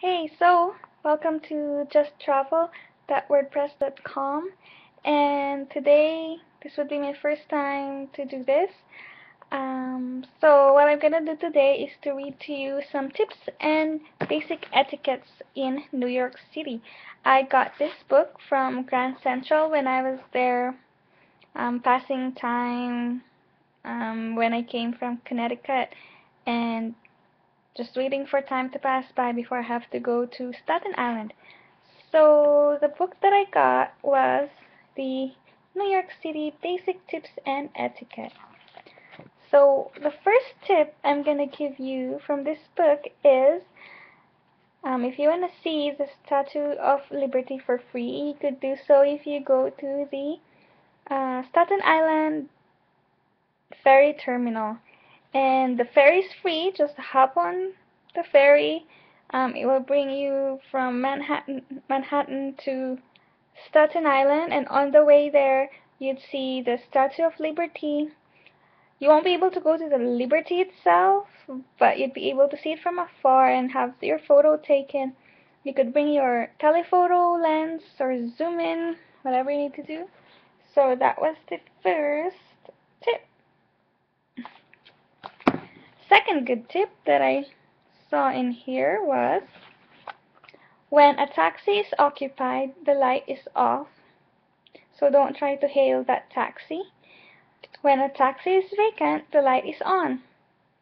Hey, so welcome to justtravel.wordpress.com, and today this would be my first time to do this. So what I'm gonna do today is to read to you some tips and basic etiquettes in New York City. I got this book from Grand Central when I was there, passing time, when I came from Connecticut, and just waiting for time to pass by before I have to go to Staten Island. So the book that I got was the New York City Basic Tips and Etiquette. So the first tip I'm gonna give you from this book is, if you wanna see the Statue of Liberty for free, you could do so if you go to the Staten Island ferry terminal. And the ferry is free. Just hop on the ferry. It will bring you from Manhattan to Staten Island, and on the way there, you'd see the Statue of Liberty. You won't be able to go to the Liberty itself, but you'd be able to see it from afar and have your photo taken. You could bring your telephoto lens or zoom in, whatever you need to do. So that was the first tip. Second good tip that I saw in here was, when a taxi is occupied, the light is off, so don't try to hail that taxi. When a taxi is vacant, the light is on.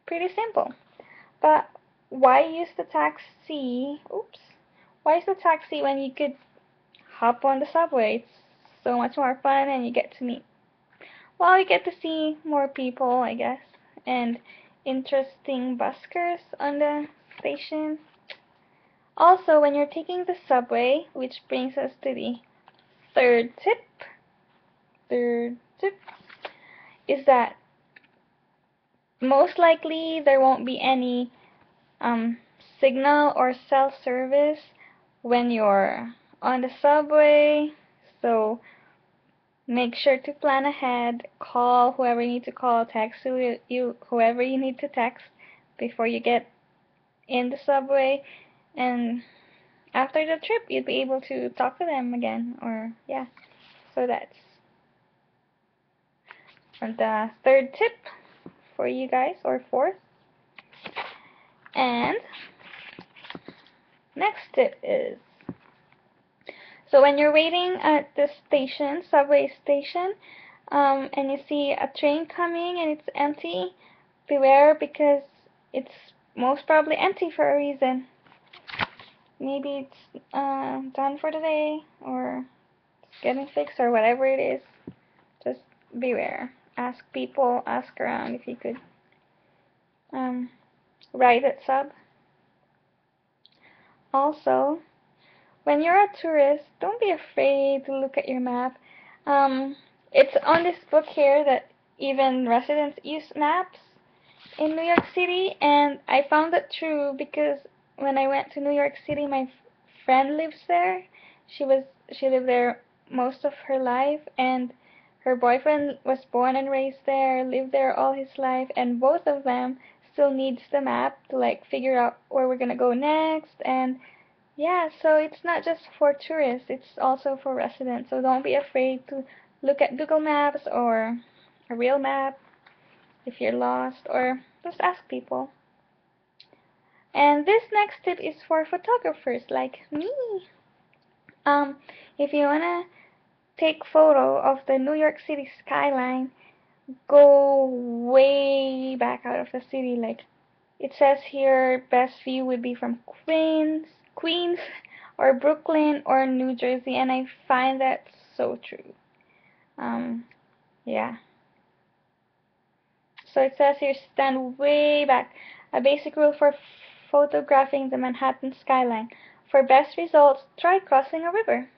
Pretty simple. But why use the taxi? Oops. Why use the taxi when you could hop on the subway? It's so much more fun, and you get to meet, well, you get to see more people, I guess, and interesting buskers on the station. Also, when you're taking the subway, which brings us to the third tip, third tip is that most likely there won't be any um, signal or cell service when you're on the subway. So make sure to plan ahead, call whoever you need to call, text whoever you need to text before you get in the subway, and after the trip you'd be able to talk to them again, or yeah. So that's the third tip for you guys, or fourth. And next tip is, so when you're waiting at the station, subway station, and you see a train coming and it's empty, beware, because it's most probably empty for a reason. Maybe it's done for the day, or it's getting fixed, or whatever it is. Just beware. Ask people, ask around if you could ride that sub. Also, when you're a tourist, don't be afraid to look at your map. Um, it's on this book here that even residents use maps in New York City, and I found that true because when I went to New York City, my friend lives there. She lived there most of her life, and her boyfriend was born and raised there, lived there all his life, and both of them still needs the map to like figure out where we're gonna go next. And yeah, so it's not just for tourists, it's also for residents. So don't be afraid to look at Google Maps or a real map if you're lost, or just ask people. And this next tip is for photographers like me. Um, if you wanna take photo of the New York City skyline, go way back out of the city. Like it says here, best view would be from Queens, or Brooklyn, or New Jersey, and I find that so true. Um, yeah. So it says here, stand way back. A basic rule for photographing the Manhattan skyline. For best results, try crossing a river.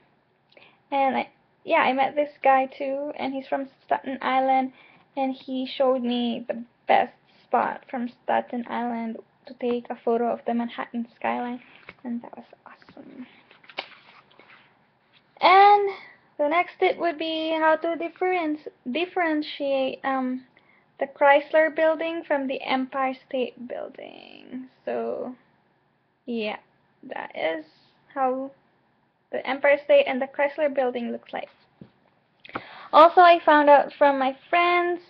And yeah, I met this guy too, and he's from Staten Island, and he showed me the best spot from Staten Island to take a photo of the Manhattan skyline, and that was awesome. And the next tip would be how to differentiate the Chrysler Building from the Empire State Building. So yeah. that is how the Empire State and the Chrysler Building looks like. Also, I found out from my friends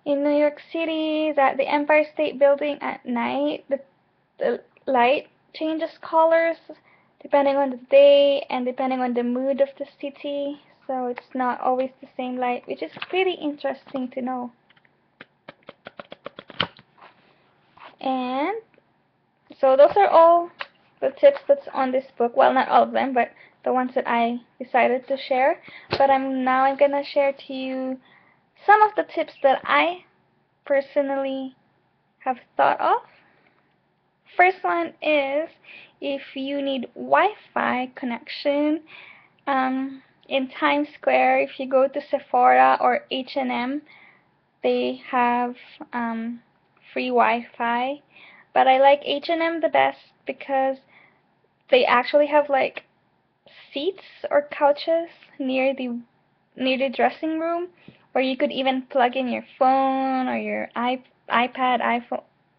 in New York City that the Empire State Building at night, the light changes colors depending on the day and depending on the mood of the city. So it's not always the same light, which is pretty interesting to know. And so those are all the tips that's on this book. Well, not all of them, but the ones that I decided to share. But I'm gonna share to you some of the tips that I personally have thought of. First one is if you need Wi-Fi connection in Times Square, if you go to Sephora or H&M, they have free Wi-Fi. But I like H&M the best because they actually have like seats or couches near the dressing room where you could even plug in your phone or your iPad,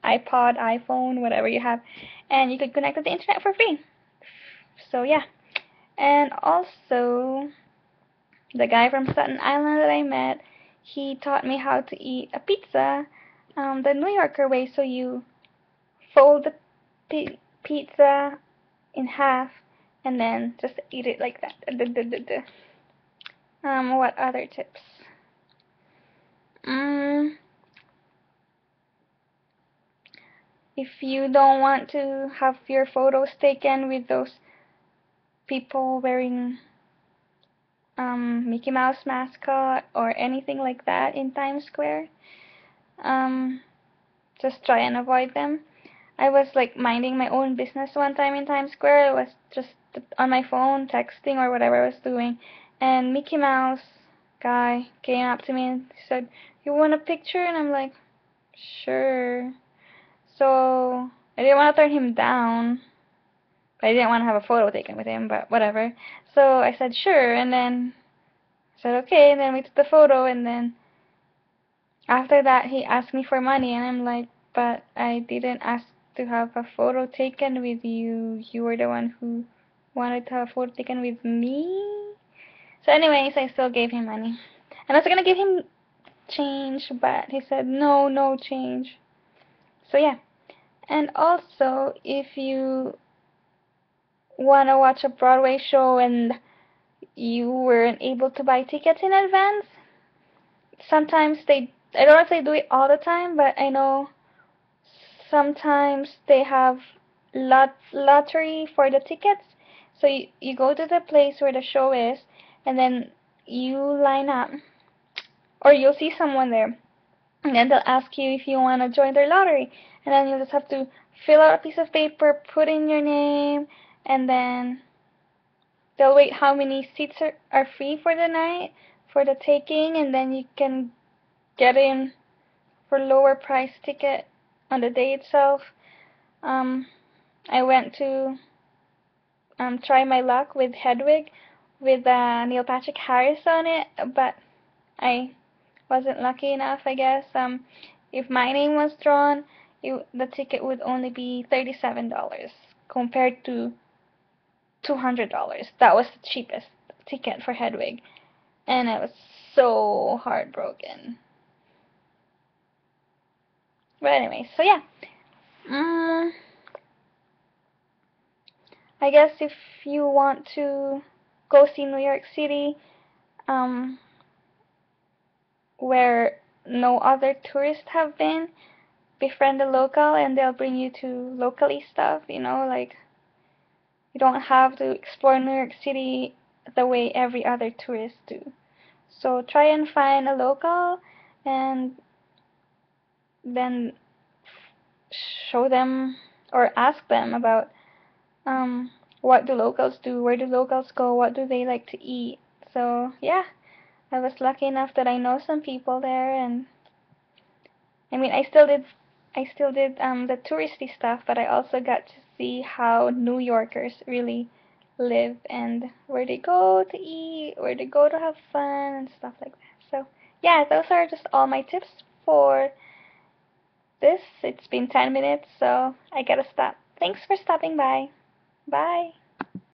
iPhone, whatever you have, and you could connect to the internet for free. So yeah. And also, the guy from Staten Island that I met, he taught me how to eat a pizza the New Yorker way. So you fold the pizza in half and then just eat it like that. What other tips? If you don't want to have your photos taken with those people wearing Mickey Mouse mascot or anything like that in Times Square, just try and avoid them. I was like minding my own business one time in Times Square. I was just on my phone texting or whatever I was doing, and Mickey Mouse guy came up to me and said, "You want a picture?" And I'm like, "Sure." So I didn't want to turn him down. I didn't want to have a photo taken with him, but whatever. So I said, "Sure," and then I said, "Okay," and then we took the photo, and then after that he asked me for money, and I'm like, "But I didn't ask to have a photo taken with you. You were the one who wanted to have a photo taken with me." So anyways, I still gave him money. And I was gonna give him change, but he said, "No, no change." So yeah. And also, if you wanna watch a Broadway show and you weren't able to buy tickets in advance, sometimes I don't know if they do it all the time, but I know sometimes they have lottery for the tickets. So you go to the place where the show is, and then you line up, or you'll see someone there, and then they'll ask you if you want to join their lottery, and then you'll just have to fill out a piece of paper, put in your name, and then they'll wait how many seats are free for the night for the taking, and then you can get in for lower price ticket on the day itself. Um, I went to try my luck with Hedwig with Neil Patrick Harris on it, but I wasn't lucky enough, I guess. If my name was drawn, the ticket would only be $37 compared to $200. That was the cheapest ticket for Hedwig, and I was so heartbroken. But anyway, so yeah. I guess if you want to go see New York City, um, where no other tourists have been, befriend a local and they'll bring you to locally stuff, like you don't have to explore New York City the way every other tourist do. So try and find a local and then show them or ask them about what do locals do, where do locals go, what do they like to eat. So yeah, I was lucky enough that I know some people there, and I mean I still did the touristy stuff, but I also got to see how New Yorkers really live and where they go to eat, where they go to have fun and stuff like that. So yeah, those are just all my tips for this. It's been 10 minutes, so I gotta stop. Thanks for stopping by. Bye.